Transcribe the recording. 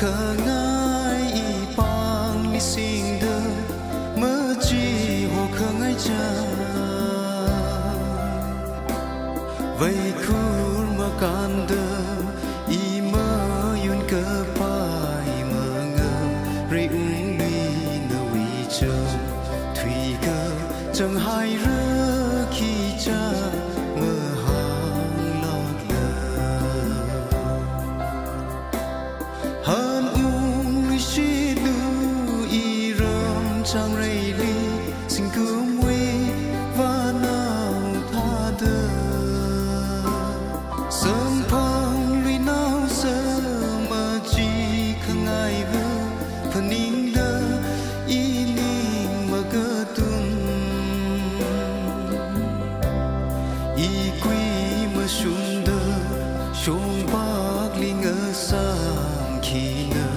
khờ ngái y pang li sing de mơ chi hồ khờ ngái cha vậy khur mà can de y mơ yun cơ pai mơ ngơ rei ung li nơ vi chờ thủy cơ chẳng hai rơ khi cha mơ hàng lọt lờ han ung li shi du y râm chẳng rei li xin cứu muê và nào tha đơ sớm phong lui nào sơ mà chi khăng ai vơ phần in đơ y ninh mà cơ tung y quy mà sum đơ shong bạc li ngơ sang khi nơ